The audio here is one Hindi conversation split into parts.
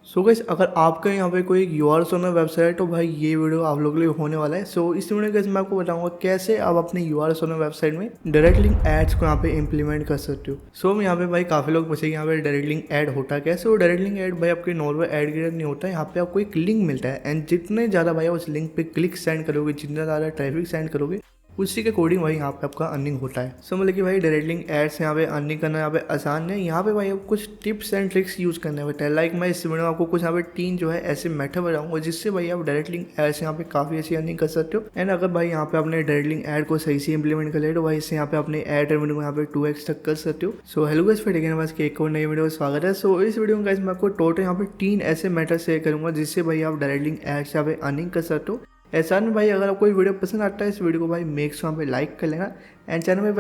सो गाइस, अगर आपका यहाँ पे कोई यूआरएल होना वेबसाइट है तो भाई ये वीडियो आप लोगों के लिए होने वाला है। सो इस वीडियो में मैं आपको बताऊंगा कैसे आप अपने यूआरएल होना वेबसाइट में डायरेक्ट लिंक एड्स को यहाँ पे इंप्लीमेंट कर सकते हो। सो यहाँ पे भाई काफी लोग पूछेंगे यहाँ पे डायरेक्ट लिंक ऐड होता क्या है। सो डायरेक्ट लिंक ऐड भाई आपके नॉर्मल ऐड की तरह नहीं होता है। यहाँ पे आपको एक लिंक मिलता है एंड जितने ज़्यादा भाई उस लिंक पे क्लिक सेंड करोगे, जितना ज़्यादा ट्रैफिक सेंड करोगे, उसी के अकॉर्डिंग भाई यहाँ पे आपका अर्निंग होता है। सो मतलब कि भाई डायरेक्ट लिंक एड्स यहाँ पे अर्निंग करना यहाँ पे आसान है। यहाँ पे भाई आपको कुछ टिप्स एंड ट्रिक्स यूज़ करने होते हैं। लाइक मैं इस वीडियो में आपको कुछ यहाँ पे 3 जो है ऐसे मेथड बताऊंगा जिससे भाई आप डायरेक्ट लिंक एड्स यहाँ पे काफ़ी अच्छी अर्निंग कर सकते हो। एंड अगर भाई यहाँ पे आपने डायरेक्ट लिंक एड को सही से इंप्लीमेंट कर लिया तो भाई इससे यहाँ पे अपने एड रेवेन्यू को यहाँ पे 2x तक कर सकते हो। सो हेलो गाइस, फिर देखने के एक और नई वीडियो में स्वागत है। सो इस वीडियो में गाइस मैं आपको टोटल यहाँ पे 3 ऐसे मेथड शेयर करूंगा जिससे भाई आप डायरेक्ट लिंक एड्स यहाँ पे अर्निंग कर सकते हो। ऐसा नहीं भाई, अगर आपको ये वीडियो पसंद आता है इस वीडियो को भाई मेक श्योर पे लाइक कर लेना एंड चैनल में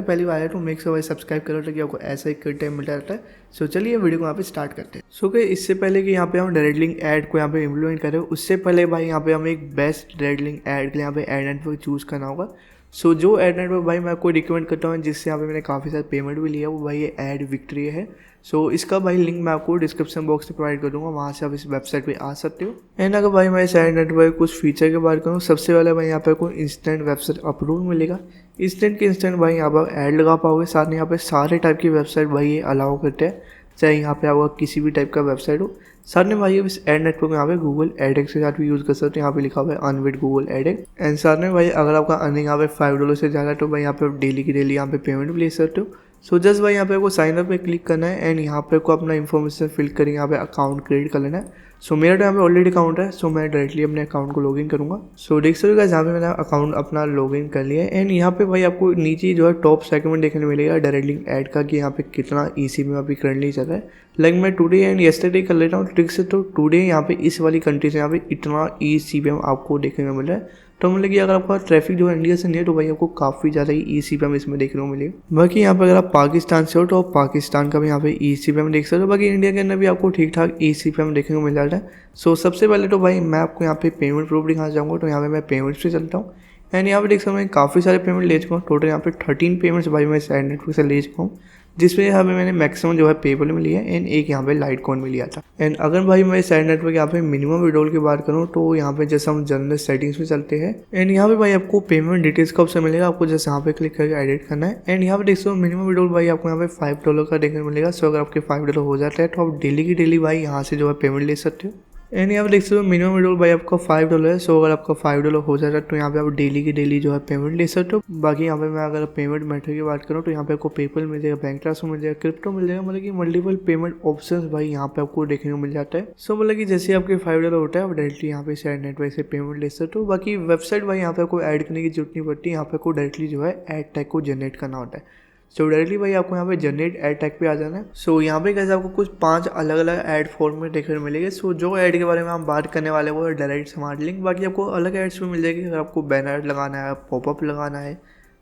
पहली बार है तो मेक श्योर भाई सब्सक्राइब करो ताकि आपको ऐसा ही कंटेंट मिलता रहता है। सो चलिए वीडियो को यहाँ पे स्टार्ट करते हैं। सो कि इससे पहले कि यहाँ पे हम डायरेक्ट लिंक ऐड को यहाँ पे इम्प्लीमेंट करें उससे पहले भाई यहाँ पे हमें एक बेस्ट डायरेक्ट लिंक ऐड के लिए यहाँ पे एड नेटवर्क चूज़ करना होगा। सो जो एड नेटवर्क भाई मैं आपको रिकमेंड करता हूँ जिससे यहाँ पे मैंने काफ़ी सारा पेमेंट भी लिया वो भाई ये एड विक्ट्री है। सो इसका भाई लिंक मैं आपको डिस्क्रिप्शन बॉक्स में प्रोवाइड कर दूंगा, वहाँ से आप इस वेबसाइट पे आ सकते हो। एंड अगर भाई मैं इस एड नेटवर्क कुछ फीचर की बात करूँ, सबसे पहले भाई यहाँ पे आपको इंस्टेंट वेबसाइट अप्रूव मिलेगा। इंस्टेंट के इंस्टेंट भाई यहाँ पर ऐड लगा पाओगे। साथ में यहाँ पे सारे टाइप की वेबसाइट भाई ये अलाउ करते हैं, चाहे यहाँ पे आपका किसी भी टाइप का वेबसाइट हो। साथ में भाई इस एड नेटवर्क में यहाँ पे गूगल एडेक्स के साथ भी यूज़ कर सकते हो। यहाँ पे लिखा हुआ है अर्न विद गूगल एडेक्स। एंड साथ में भाई अगर आपका अर्निंग यहाँ पे $5 से ज़्यादा तो भाई यहाँ पे डेली की डेली यहाँ पे पेमेंट भी ले सकते हो। सो जस्ट भाई यहाँ पे आपको साइन अप पे क्लिक करना है एंड यहाँ पे आपको अपना इन्फॉर्मेशन फिल करके यहाँ पे अकाउंट क्रिएट कर लेना है। सो मेरा तो यहाँ पे ऑलरेडी अकाउंट है, सो मैं डायरेक्टली अपने अकाउंट को लॉगिन करूँगा। सो देख सकते हो यहाँ पे मैंने अकाउंट अपना लॉगिन कर लिया है। एंड यहाँ पे भाई आपको नीचे जो है टॉप सेगमेंट देखने मिलेगा डायरेक्ट लिंक ऐड का कि यहाँ पे कितना ईसी में अभी करंटली चल रहा है। लाइक मैं टुडे एंड येस्टरडे कर लेता हूँ ट्रिक से। तो टुडे यहाँ पे इस वाली कंट्री से यहाँ पे इतना ECPM आपको देखने को मिल रहा है। तो मतलब कि अगर आपका ट्रैफिक जो है इंडिया से नहीं है तो भाई आपको काफ़ी ज़्यादा ही ECPM इसमें देखने को मिलेगा। बाकी यहाँ पे अगर आप पाकिस्तान से हो तो आप पाकिस्तान का भी यहाँ पे ECPM देख सकते हो। बाकी इंडिया के अंदर भी आपको ठीक ठाक ECPM देखने को मिल जाता है। सो सबसे पहले तो भाई मैं आपको यहाँ पे पेमेंट प्रूफ दिखाना चाहूँगा। तो यहाँ पे मैं पेमेंट्स पे चलता हूँ एंड यहाँ पे देख सकता हूँ मैं काफ़ी सारे पेमेंट ले चुका हूँ। टोटल यहाँ पे 13 पेमेंट्स भाई मैं इस एड नेटवर्क से ले चुका हूँ, जिसमें यहाँ पे मैंने मैक्सिमम जो है पेपल में लिया एंड एक यहाँ पे लाइट कॉइन में लिया था। एंड अगर भाई मैं इस एड नेटवर्क यहाँ पे मिनिमम विड्रॉल की बात करूँ तो यहाँ पे जैसे हम जनरल सेटिंग्स में चलते हैं एंड यहाँ पे भाई आपको पेमेंट डिटेल्स का ऑप्शन मिलेगा। आपको जैसे यहाँ पे क्लिक करके एडिट करना है एंड यहाँ पे देख सकते हो मिनिमम विड्रॉल भाई आपको यहाँ पे $5 का देखने को मिलेगा। सो अगर आपके $5 हो जाता है तो आप डेली की डेली भाई यहाँ से जो है पेमेंट ले सकते हो। एंड यहाँ पे देख सकते हो मिनिमम विड्रॉल भाई आपका $5 है। सो अगर आपका $5 हो जाता है तो यहाँ पे आप डेली की डेली जो है पेमेंट ले सकते हो। बाकी यहाँ पे मैं अगर पेमेंट मेथड की बात करूँ तो यहाँ पे आपको पेपल मिल जाएगा, बैंक ट्रांसफर मिल जाएगा, क्रिप्टो मिल जाएगा। मतलब कि मल्टीपल पेमेंट ऑप्शंस भाई यहाँ पे आपको देखने को मिल जाता है। सो मतलब कि जैसे आपके $5 होता है आप डायरेक्टली यहाँ पे एड नेटवर्क से पेमेंट ले सकते हो। बाकी वेबसाइट भाई यहाँ पे आपको ऐड करने की जरूरत नहीं पड़ती, यहाँ पे आपको डायरेक्टली जो है एड टैग को जनरेट करना होता है। सो डायरेक्टली भाई आपको यहाँ पे जनरेट ऐड टैग पे आ जाना है। सो यहाँ पे कैसे आपको कुछ 5 अलग अलग ऐड फॉर्म में देखने को मिलेंगे। सो जो ऐड के बारे में हम बात करने वाले हैं वो है डायरेक्ट स्मार्ट लिंक। बाकी आपको अलग एड्स में मिल जाएगी। अगर आपको बैनर लगाना है, पॉपअप लगाना है,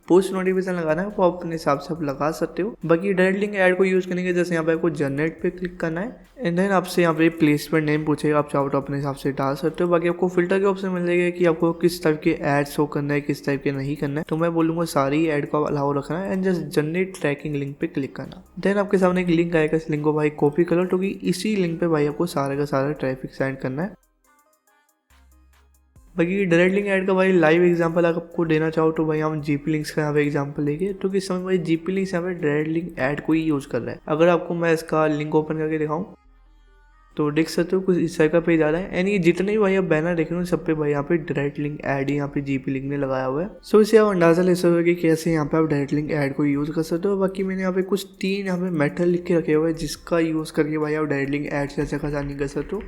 पोस्ट नोटिफिकेशन लगाना है, वो अपने हिसाब से आप लगा सकते हो। बाकी डायरेक्ट लिंक ऐड को यूज़ करने के जैसे यहाँ पे आपको जनरेट पे क्लिक करना है एंड देन आपसे यहाँ पे प्लेसमेंट नेम पूछेगा, आप चाहो तो अपने हिसाब से डाल सकते हो। बाकी आपको फिल्टर के ऑप्शन मिल जाएगा कि आपको किस टाइप के ऐड शो करना है, किस टाइप के नहीं करना है। तो मैं बोलूँगा सारी ऐड को अलाउ रखना है and just generate tracking link पे क्लिक करना। देन आपके सामने एक लिंक आएगा, इस लिंक को भाई कॉपी करो क्योंकि इसी लिंक पे भाई आपको सारा का सारा ट्रैफिक सेंड करना है। बाकी डायरेक्ट लिंक ऐड का भाई लाइव एग्जांपल अगर आपको देना चाहो तो भाई हम GP लिंक्स का यहाँ पे एग्जांपल लेंगे। तो किस समय भाई GP लिंक्स यहाँ पे डायरेक्ट लिंक ऐड को ही यूज़ कर रहा है। अगर आपको मैं इसका लिंक ओपन करके दिखाऊं तो देख सकते हो कुछ इस तरह का पेज आ रहा है एंड ये जितने भी भाई आप बैनर देख रहे हो सब पे भाई यहाँ पे डायरेक्ट लिंक ऐड यहाँ पे GP लिंक ने लगाया हुआ है। सो इसे आप अंदाजा ले सकते हो कि कैसे यहाँ पे आप डायरेक्ट लिंक ऐड को यूज़ कर सकते हो। बाकी मैंने यहाँ पे कुछ 3 यहाँ पे मेथड लिख के रखे हुए हैं जिसका यूज़ करके भाई आप डायरेक्ट लिंक ऐड से अच्छा खासा नहीं कर सकते हो।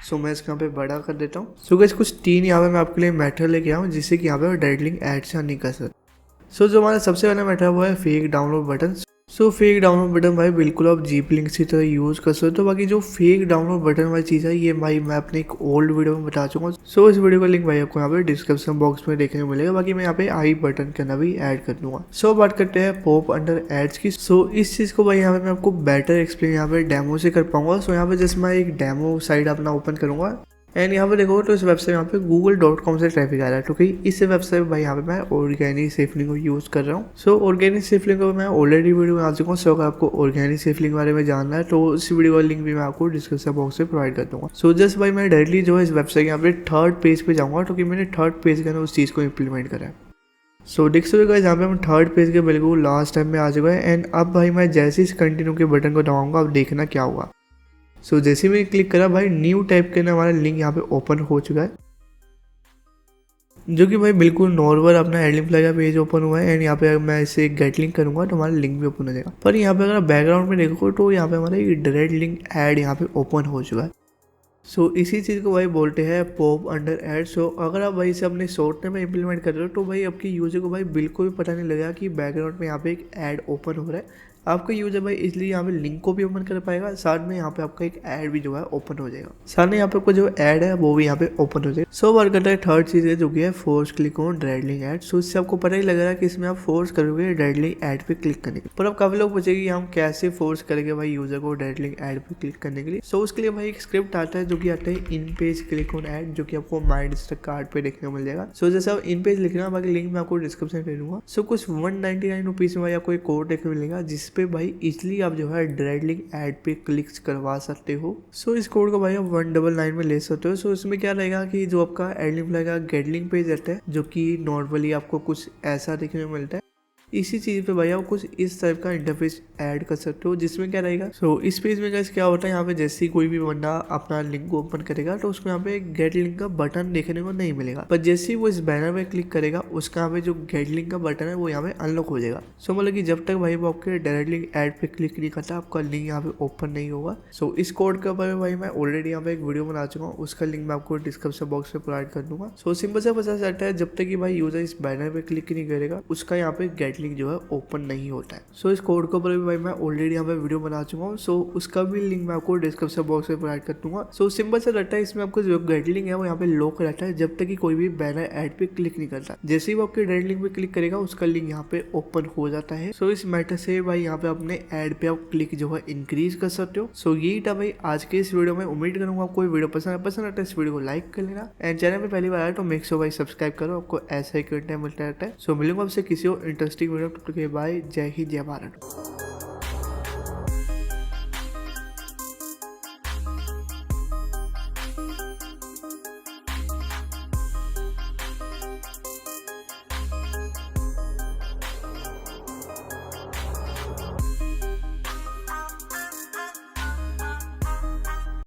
सो मैं इसको यहाँ पे बड़ा कर देता हूँ। सो गाइस कुछ 3 यहाँ पे मैं आपके लिए मेथड लेके आऊँ जिससे कि यहाँ पे डायरेक्ट लिंक ऐड से नहीं कर सकते। सो जो हमारा सबसे पहला मेथड वो है fake download button. So fake download button भाई बिल्कुल आप GP लिंक्स की तरह यूज़ कर सकते हो। बाकी जो फेक डाउनलोड बटन वाली चीज़ है ये भाई मैं अपने एक ओल्ड वीडियो में बता चुका हूँ। सो इस वीडियो का लिंक भाई आपको यहाँ पे डिस्क्रिप्शन बॉक्स में देखने को मिलेगा। बाकी मैं यहाँ पे आई बटन के अंदर भी ऐड कर दूंगा। सो बात करते हैं पॉप अंडर एड्स की। सो इस चीज़ को भाई यहाँ पे मैं आपको बेटर एक्सप्लेन यहाँ पे डेमो से कर पाऊंगा। सो यहाँ पे जैसे मैं एक डेमो साइट अपना ओपन करूँगा एंड यहाँ पे देखो तो इस वेबसाइट यहाँ पे google.com से ट्रैफिक आ रहा है, क्योंकि इस वेबसाइट पे भाई यहाँ पे मैं ऑर्गेनिक सेफ लिंक को यूज़ कर रहा हूँ। सो ऑर्गेनिक सेफ लिंक को मैं ऑलरेडी वीडियो में आ चुका हूँ। सो अगर आपको ऑर्गेनिक सेफ लिंक के बारे में जानना है तो इस वीडियो का लिंक भी मैं आपको डिस्क्रिप्शन बॉक्स में प्रोवाइड कर दूंगा। सो जस्ट भाई मैं डायरेक्टली जो है इस वेबसाइट यहाँ पे थर्ड पेज पे जाऊँगा, क्योंकि मैंने थर्ड पेज के अंदर उस चीज़ को इंप्लीमेंट करा है। सो देख सकते हो यहाँ पे हम थर्ड पेज के बिल्कुल लास्ट टाइम में आ चुका है। एंड अब भाई मैं जैसे इस कंटिन्यू के बटन को दबाऊंगा, अब देखना क्या हुआ। सो जैसे मैंने क्लिक करा भाई न्यू टाइप के ना हमारा लिंक यहाँ पे ओपन हो चुका है, जो कि भाई बिल्कुल नॉर्मल अपना एडलिंग का पेज ओपन हुआ है। एंड यहाँ पे मैं इसे गेट लिंक करूंगा तो हमारा लिंक भी ओपन हो जाएगा। पर यहाँ पे अगर बैकग्राउंड में देखो तो यहाँ पे हमारा डायरेक्ट लिंक ऐड यहाँ पे ओपन हो चुका है। सो इसी चीज़ को भाई बोलते हैं पॉप अंडर ऐड। सो अगर आप भाई इसे अपने सॉफ्टवेयर में इंप्लीमेंट कर रहे हो तो भाई आपकी यूजर को भाई बिल्कुल भी पता नहीं लगेगा कि बैकग्राउंड में यहाँ पे एक ऐड ओपन हो रहा है। आपका यूजर भाई इसलिए यहाँ पे लिंक को भी ओपन कर पाएगा, साथ में यहाँ पे आपका एक ऐड भी जो है ओपन हो जाएगा। साथ में यहाँ पे आपको जो ऐड है वो भी यहाँ पे ओपन हो जाएगा। सो वर्क करता है थर्ड चीज़ है जो कि है force click on direct link add. So इससे आपको पता ही लग रहा है कि इसमें आप फोर्स करोगे डायरेक्ट लिंक ऐड पे क्लिक करने के लिए। पर अब काफी लोग पूछेंगे हम कैसे फोर्स करेंगे भाई यूजर को डायरेक्ट लिंक ऐड पे क्लिक करने के लिए। सो उसके लिए भाई एक स्क्रिप्ट आता है जो कि आता है इन पेज क्लिक ऑन ऐड, जो कि आपको माइंडस्टक कार्ड पे देखने को मिल जाएगा। सो जैसे आप इन पेज लिखना, बाकी लिंक मैं आपको डिस्क्रिप्शन में दे दूंगा। सो कुछ 199 रुपीज में भाई आपको एक कोड देखने को मिलेगा, जिसपे भाई इजिली आप जो है डायरेक्ट लिंक ऐड पे क्लिक करवा सकते हो। सो इस कोड को भाई आप 199 में ले सकते हो। सो इसमें क्या रहेगा कि जो आपका एड लिंक रहेगा गेट लिंक पेज रहता है, जो कि नॉर्मली आपको कुछ ऐसा देखने को मिलता है। इसी चीज़ पे भाई आप कुछ इस टाइप का इंटरफेस ऐड कर सकते हो, जिसमें क्या रहेगा। सो इस पेज में गाइस क्या होता है, यहाँ पे जैसे ही कोई भी बंदा अपना लिंक को ओपन करेगा तो उसको यहाँ पे गेट लिंक का बटन देखने को नहीं मिलेगा। पर जैसे ही वो इस बैनर पे क्लिक करेगा उसका यहाँ पे जो गेट लिंक का बटन है वो यहाँ पे अनलॉक हो जाएगा। सो मतलब कि जब तक भाई वो आपके डायरेक्ट लिंक ऐड पे क्लिक नहीं करता आपका लिंक यहाँ पे ओपन नहीं होगा। सो इस कोड के ऊपर भाई मैं ऑलरेडी यहाँ पे एक वीडियो बना चुका हूँ, उसका लिंक मैं आपको डिस्क्रिप्शन बॉक्स में प्रोवाइड कर दूंगा। सो सिंपल से पता चलता है जब तक कि भाई यूजर इस बैनर पे क्लिक नहीं करेगा उसका यहाँ पे गेट लिंक जो है ओपन नहीं होता है। सो इस कोड के ऊपर भी भाई मैं ऑलरेडी यहाँ पे वीडियो बना चुका हूँ। सो उसका भी लिंक मैं आपको डिस्क्रिप्शन बॉक्स में प्रोवाइड कर दूंगा। सो सिंपल सा रहता है, इसमें आपको जो गेट लिंक है वो यहाँ पे लॉक रहता है जब तक कि कोई भी बैनर ऐड पे क्लिक नहीं करता। जैसे ही वो आपके डायरेक्ट लिंक पे क्लिक करेगा उसका लिंक यहाँ पे ओपन हो जाता है। सो इस मैटर से भाई यहाँ पे अपने ऐड पे आप क्लिक जो है इंक्रीज कर सकते हो। सो यही था भाई आज के इस वीडियो में। उम्मीद करूंगा आपको वीडियो पसंद आता है इस वीडियो को लाइक कर लेना। एंड चैनल में पहली बार आया तो मेक श्योर भाई सब्सक्राइब करो, आपको ऐसा ही कंटेंट मिलता रहता है। सो मिलूंगा आपसे किसी और इंटरेस्टिंग वीडियो। बाय, जय हिंद जय भारत।